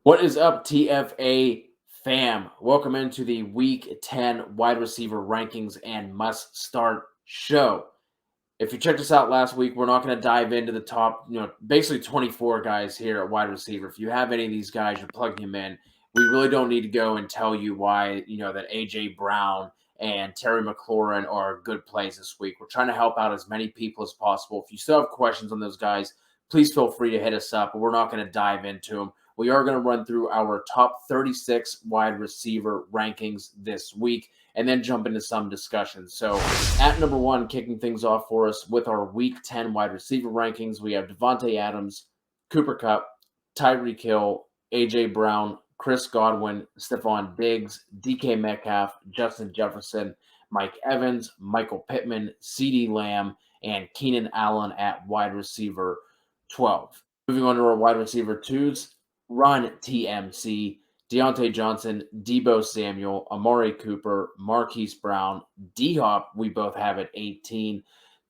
What is up, TFA fam? Welcome into the Week 10 wide receiver rankings and must start show. If you checked us out last week, we're not going to dive into the top, basically 24 guys here at wide receiver. If you have any of these guys, you're plugging them in. We really don't need to go and tell you why, that A.J. Brown and Terry McLaurin are good plays this week. We're trying to help out as many people as possible. If you still have questions on those guys, please feel free to hit us up. But we're not going to dive into them. We are going to run through our top 36 wide receiver rankings this week and then jump into some discussions. So at number one, kicking things off for us with our Week 10 wide receiver rankings, we have DeVonta Adams, Cooper Kupp, Tyreek Hill, A.J. Brown, Chris Godwin, Stephon Diggs, DK Metcalf, Justin Jefferson, Mike Evans, Michael Pittman, CeeDee Lamb, and Keenan Allen at wide receiver 12. Moving on to our wide receiver twos, Run TMC, Deonte Johnson, Deebo Samuel, Amari Cooper, Marquise Brown, D-Hop, we both have at 18,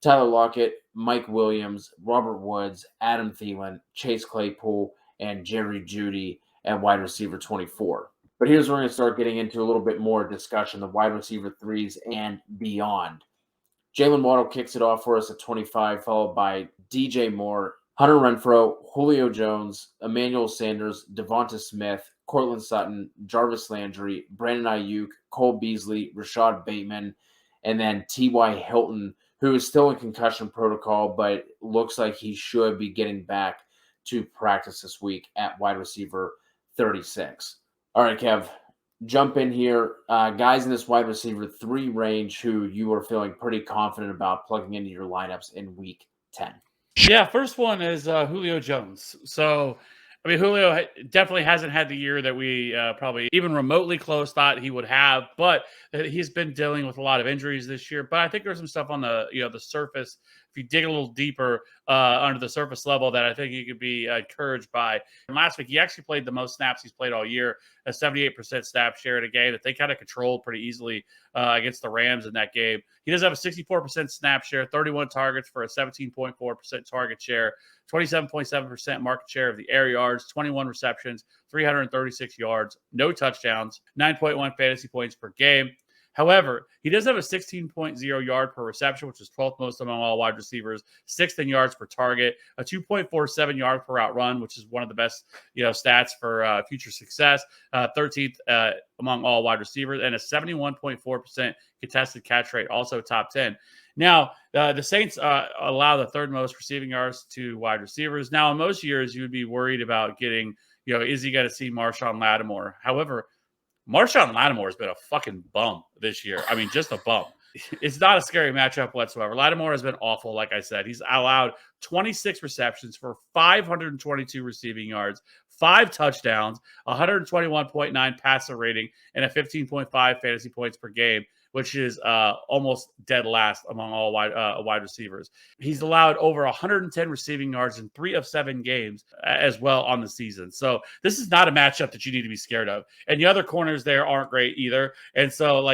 Tyler Lockett, Mike Williams, Robert Woods, Adam Thielen, Chase Claypool, and Jerry Jeudy at wide receiver 24. But here's where we're going to start getting into a little bit more discussion, the wide receiver threes and beyond. Jaylen Waddle kicks it off for us at 25, followed by DJ Moore, Hunter Renfrow, Julio Jones, Emmanuel Sanders, DeVonta Smith, Courtland Sutton, Jarvis Landry, Brandon Ayuk, Cole Beasley, Rashad Bateman, and then T.Y. Hilton, who is still in concussion protocol, but looks like he should be getting back to practice this week at wide receiver 36. All right, Kev, jump in here. Guys in this wide receiver 3 range who you are feeling pretty confident about plugging into your lineups in week 10. Yeah, first one is Julio Jones. So, I mean, Julio definitely hasn't had the year that we probably even remotely close thought he would have, but he's been dealing with a lot of injuries this year. But I think there's some stuff on the the surface. If you dig a little deeper under the surface level, that I think you could be encouraged by. And last week, he actually played the most snaps he's played all year, a 78% snap share in a game that they kind of controlled pretty easily against the Rams in that game. He does have a 64% snap share, 31 targets for a 17.4% target share, 27.7% market share of the air yards, 21 receptions, 336 yards, no touchdowns, 9.1 fantasy points per game. However, he does have a 16.0 yard per reception, which is 12th most among all wide receivers, 6th in yards per target, a 2.47 yard per route run, which is one of the best stats for future success, 13th among all wide receivers, and a 71.4% contested catch rate, also top 10. Now, the Saints allow the third most receiving yards to wide receivers. Now, in most years, you would be worried about getting, is he going to see Marshawn Lattimore? However, Marshawn Lattimore has been a fucking bum this year. I mean, just a bum. It's not a scary matchup whatsoever. Lattimore has been awful, like I said. He's allowed 26 receptions for 522 receiving yards, 5 touchdowns, 121.9 passer rating, and a 15.5 fantasy points per game, which is almost dead last among all wide receivers. He's allowed over 110 receiving yards in 3 of 7 games as well on the season. So this is not a matchup that you need to be scared of. And the other corners there aren't great either. And so,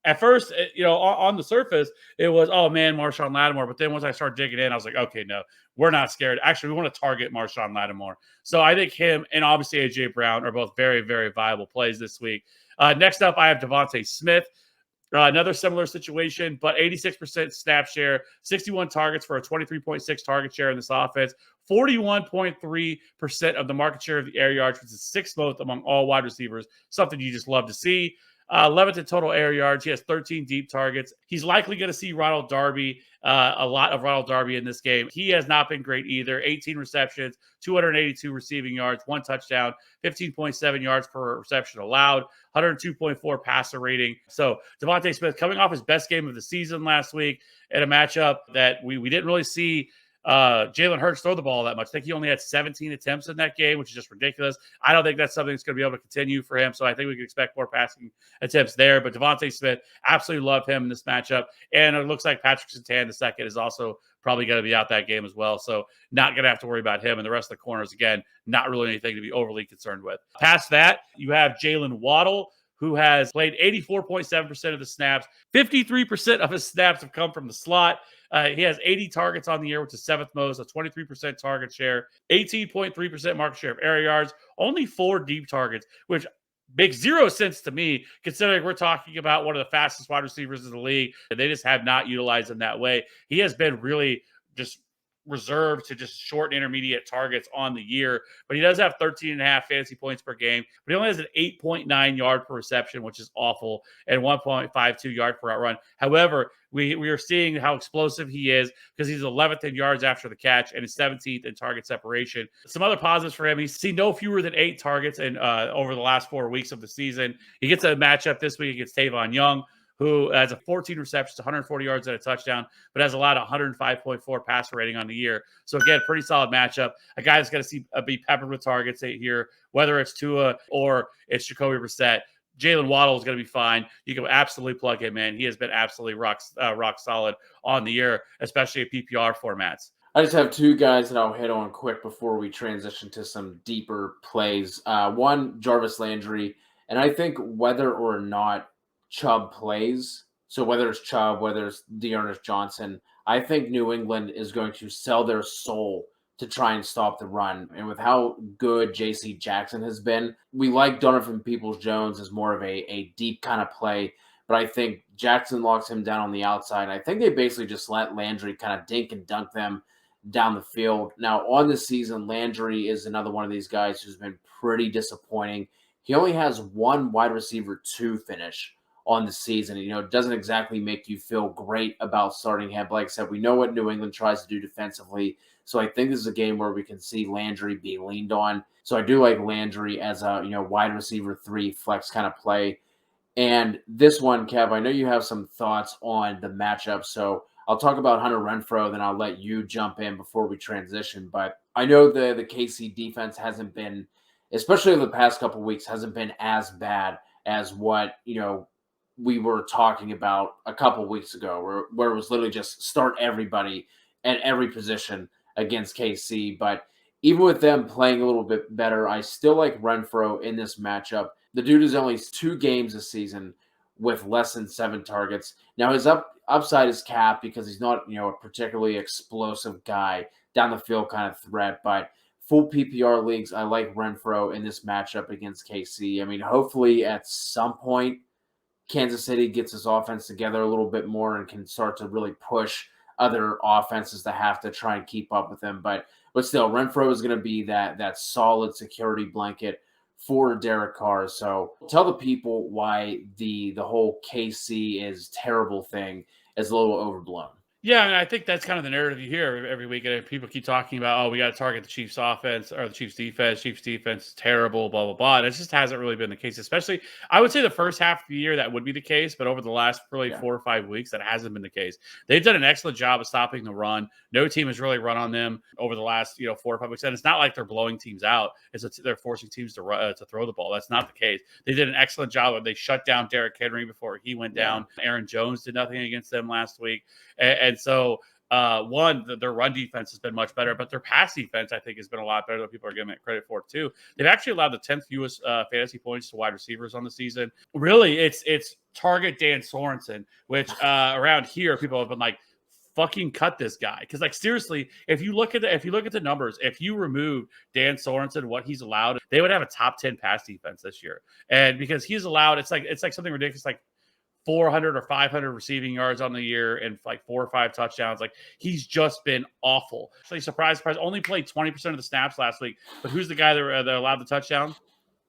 at first, on the surface, it was, oh, man, Marshawn Lattimore. But then once I started digging in, I was like, okay, no, we're not scared. Actually, we want to target Marshawn Lattimore. So I think him and obviously A.J. Brown are both very, very viable plays this week. Next up, I have DeVonta Smith. Another similar situation, but 86% snap share, 61 targets for a 23.6 target share in this offense, 41.3% of the market share of the air yards, which is 6th most among all wide receivers, something you just love to see. 11th in total air yards. He has 13 deep targets. He's likely going to see Ronald Darby, a lot of Ronald Darby in this game. He has not been great either. 18 receptions, 282 receiving yards, 1 touchdown, 15.7 yards per reception allowed, 102.4 passer rating. So DeVonta Smith coming off his best game of the season last week in a matchup that we didn't really see Jalen Hurts throw the ball that much. I think he only had 17 attempts in that game, which is just ridiculous. I don't think that's something that's going to be able to continue for him. So I think we can expect more passing attempts there. But DeVonta Smith, absolutely love him in this matchup. And it looks like Patrick Surtain II is also probably going to be out that game as well. So not going to have to worry about him. And the rest of the corners, again, not really anything to be overly concerned with. Past that, you have Jaylen Waddle, who has played 84.7% of the snaps. 53% of his snaps have come from the slot. He has 80 targets on the year, which is seventh most, a 23% target share, 18.3% market share of air yards, only 4 deep targets, which makes zero sense to me, considering we're talking about one of the fastest wide receivers in the league. They just have not utilized him that way. He has been really just reserved to just short and intermediate targets on the year, but he does have 13 and a half fantasy points per game, but he only has an 8.9 yard per reception, which is awful, and 1.52 yard per outrun. However, we are seeing how explosive he is because he's 11th in yards after the catch and is 17th in target separation. Some other positives for him: he's seen no fewer than 8 targets in over the last 4 weeks of the season. He gets a matchup this week against Tavon Young, who has a 14 receptions, 140 yards and a touchdown, but has a lot of 105.4 passer rating on the year. So again, pretty solid matchup. A guy that's going to be peppered with targets here, whether it's Tua or it's Jacoby Brissett. Jaylen Waddle is going to be fine. You can absolutely plug him in. He has been absolutely rock solid on the year, especially at PPR formats. I just have 2 guys that I'll hit on quick before we transition to some deeper plays. One, Jarvis Landry, and I think whether or not Chubb plays, so whether it's Chubb, whether it's Dearness Johnson, I think New England is going to sell their soul to try and stop the run. And with how good J.C. Jackson has been, we like Donovan Peoples-Jones as more of a deep kind of play, but I think Jackson locks him down on the outside. I think they basically just let Landry kind of dink and dunk them down the field. Now, on this season, Landry is another one of these guys who's been pretty disappointing. He only has 1 wide receiver 2 finish on the season. It doesn't exactly make you feel great about starting him. But like I said, we know what New England tries to do defensively. So I think this is a game where we can see Landry be leaned on. So I do like Landry as a wide receiver 3 flex kind of play. And this one, Kev, I know you have some thoughts on the matchup. So I'll talk about Hunter Renfrow, then I'll let you jump in before we transition. But I know the KC defense hasn't been, especially over the past couple of weeks, hasn't been as bad as what, we were talking about a couple weeks ago, where it was literally just start everybody at every position against KC. But even with them playing a little bit better, I still like Renfrow in this matchup. The dude is only 2 games this season with less than 7 targets. Now his upside is capped because he's not, a particularly explosive guy down the field kind of threat. But full PPR leagues, I like Renfrow in this matchup against KC. I mean, hopefully at some point Kansas City gets his offense together a little bit more and can start to really push other offenses to have to try and keep up with him. But still, Renfrow is going to be that solid security blanket for Derek Carr. So tell the people why the whole KC is terrible thing is a little overblown. Yeah, and I think that's kind of the narrative you hear every week. And people keep talking about, we got to target the Chiefs offense or the Chiefs defense. Chiefs defense is terrible, blah, blah, blah. And it just hasn't really been the case, especially, I would say the first half of the year, that would be the case. But over the last really 4 or 5 weeks, that hasn't been the case. They've done an excellent job of stopping the run. No team has really run on them over the last 4 or 5 weeks. And it's not like they're blowing teams out. They're forcing teams to throw the ball. That's not the case. They did an excellent job. They shut down Derrick Henry before he went down. Aaron Jones did nothing against them last week. And so, their run defense has been much better, but their pass defense, I think, has been a lot better than people are giving it credit for, too. They've actually allowed the 10th fewest fantasy points to wide receivers on the season. Really, it's target Dan Sorensen, which around here, people have been like, fucking cut this guy. Because, seriously, if you look at the numbers, if you remove Dan Sorensen, what he's allowed, they would have a top 10 pass defense this year. And because he's allowed, it's like something ridiculous, like 400 or 500 receiving yards on the year and 4 or 5 touchdowns. He's just been awful. Actually, surprise, only played 20% of the snaps last week. But who's the guy that allowed the touchdown?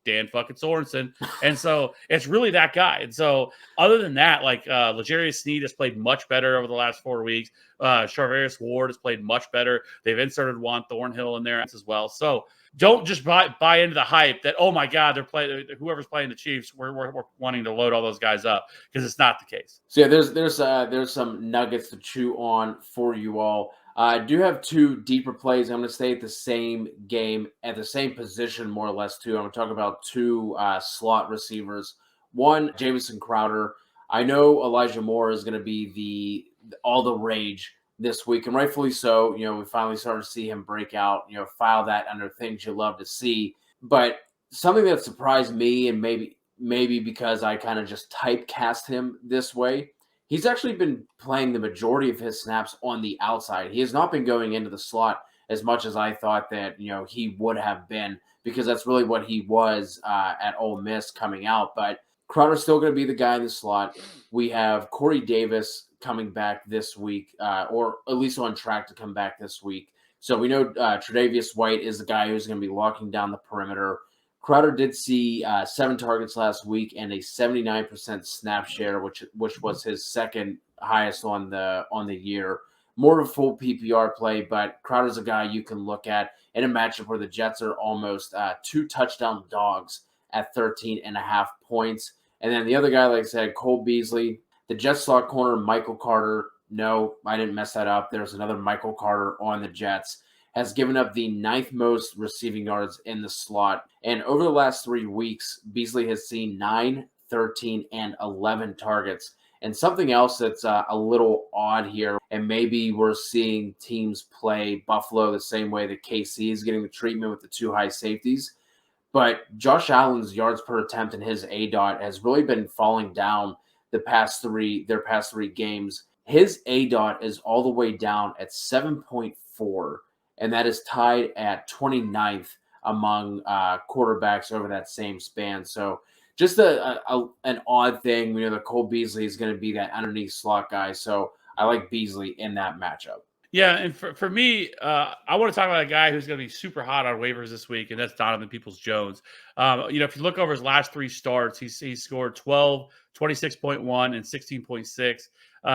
Dan fucking Sorensen. And so it's really that guy. And so other than that, L'Jarius Sneed has played much better over the last 4 weeks. Charvarius Ward has played much better. They've inserted Juan Thornhill in there as well. So don't just buy into the hype that, oh my God, they're playing, whoever's playing the Chiefs, we're wanting to load all those guys up, because it's not the case. So yeah, there's some nuggets to chew on for you all. I do have 2 deeper plays. I'm going to stay at the same game, at the same position, more or less, too. I'm going to talk about 2 slot receivers. One, Jamison Crowder. I know Elijah Moore is going to be all the rage this week, and rightfully so. We finally started to see him break out, file that under things you love to see. But something that surprised me, and maybe because I kind of just typecast him this way, he's actually been playing the majority of his snaps on the outside. He has not been going into the slot as much as I thought that, he would have been, because that's really what he was at Ole Miss coming out. But Crowder's still going to be the guy in the slot. We have Corey Davis coming back this week, or at least on track to come back this week. So we know Tre'Davious White is the guy who's going to be locking down the perimeter. Crowder did see 7 targets last week and a 79% snap share, which was his second highest on the year. More of a full PPR play, but Crowder's a guy you can look at in a matchup where the Jets are almost 2 touchdown dogs at 13.5 points. And then the other guy, like I said, Cole Beasley. The Jets slot corner, Michael Carter. No, I didn't mess that up. There's another Michael Carter on the Jets. Has given up the 9th most receiving yards in the slot. And over the last 3 weeks, Beasley has seen 9, 13, and 11 targets. And something else that's a little odd here, and maybe we're seeing teams play Buffalo the same way that KC is getting the treatment with the 2 high safeties. But Josh Allen's yards per attempt and his ADOT has really been falling down their past 3 games. His ADOT is all the way down at 7.4, and that is tied at 29th among quarterbacks over that same span. So just an odd thing. We know that Cole Beasley is going to be that underneath slot guy, so I like Beasley in that matchup. Yeah, and for me, I want to talk about a guy who's going to be super hot on waivers this week, and that's Donovan Peoples-Jones. If you look over his last 3 starts, he's scored 12, 26.1, and 16.6.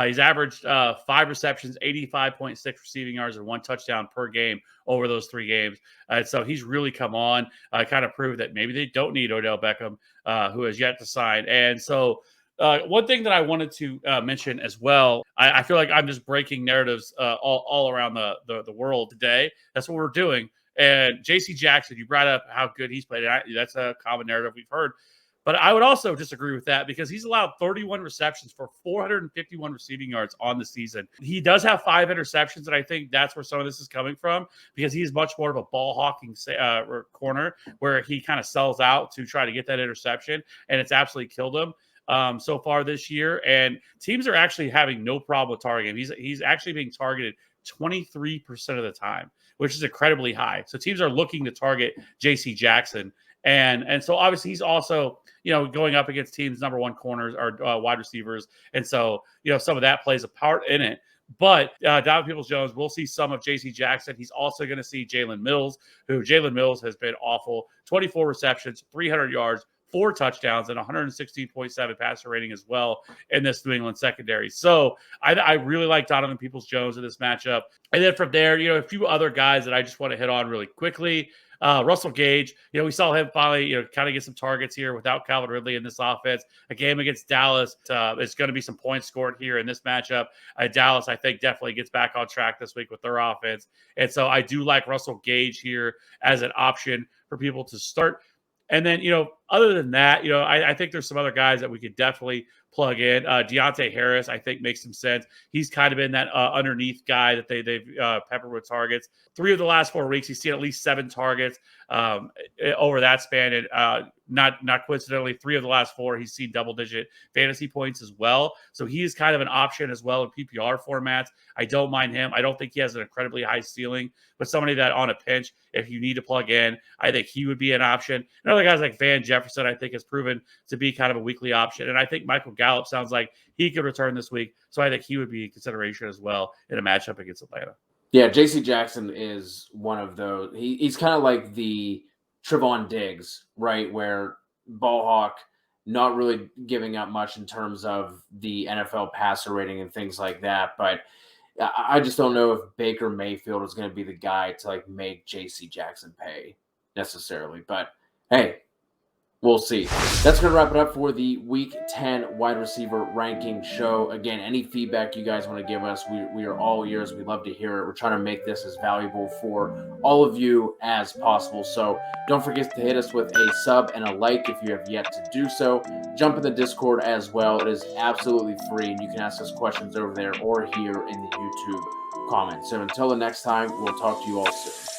He's averaged 5 receptions, 85.6 receiving yards, and 1 touchdown per game over those 3 games. So he's really come on, kind of proved that maybe they don't need Odell Beckham, who has yet to sign. And so one thing that I wanted to mention as well, I feel like I'm just breaking narratives all around the world today. That's what we're doing. And J.C. Jackson, you brought up how good he's played. That's a common narrative we've heard. But I would also disagree with that because he's allowed 31 receptions for 451 receiving yards on the season. He does have 5 interceptions, and I think that's where some of this is coming from because he's much more of a ball hawking corner where he kind of sells out to try to get that interception, and it's absolutely killed him so far this year. And teams are actually having no problem with targeting him. He's actually being targeted 23% of the time, which is incredibly high. So teams are looking to target J.C. Jackson. And so obviously he's also, going up against teams' number 1 corners or wide receivers. And so, some of that plays a part in it. But Donovan Peoples-Jones, we'll see some of J.C. Jackson. He's also going to see Jaylen Mills, who Jaylen Mills has been awful. 24 receptions, 300 yards, 4 touchdowns, and 116.7 passer rating as well in this New England secondary. So I really like Donovan Peoples-Jones in this matchup. And then from there, a few other guys that I just want to hit on really quickly. Russell Gage, we saw him finally, kind of get some targets here without Calvin Ridley in this offense. A game against Dallas, it's going to be some points scored here in this matchup. Dallas, I think, definitely gets back on track this week with their offense. And so I do like Russell Gage here as an option for people to start. And then, other than that, I think there's some other guys that we could definitely plug in. Deonte Harris, I think, makes some sense. He's kind of been that underneath guy that they've peppered with targets. 3 of the last 4 weeks, he's seen at least 7 targets over that span. And not coincidentally, 3 of the last 4, he's seen double-digit fantasy points as well. So he's kind of an option as well in PPR formats. I don't mind him. I don't think he has an incredibly high ceiling, but somebody that on a pinch, if you need to plug in, I think he would be an option. And other guys like Van Jefferson, I think, has proven to be kind of a weekly option. And I think Michael Gallup sounds like he could return this week. So I think he would be a consideration as well in a matchup against Atlanta. Yeah, J.C. Jackson is one of those. He's kind of like the Trevon Diggs, right, where ball hawk, not really giving up much in terms of the NFL passer rating and things like that. But I just don't know if Baker Mayfield is going to be the guy to make J.C. Jackson pay necessarily. But hey, we'll see. That's going to wrap it up for the Week 10 wide receiver ranking show. Again, any feedback you guys want to give us, we are all ears. We love to hear it. We're trying to make this as valuable for all of you as possible. So don't forget to hit us with a sub and a like if you have yet to do so. Jump in the Discord as well. It is absolutely free, and you can ask us questions over there or here in the YouTube comments. So until the next time, we'll talk to you all soon.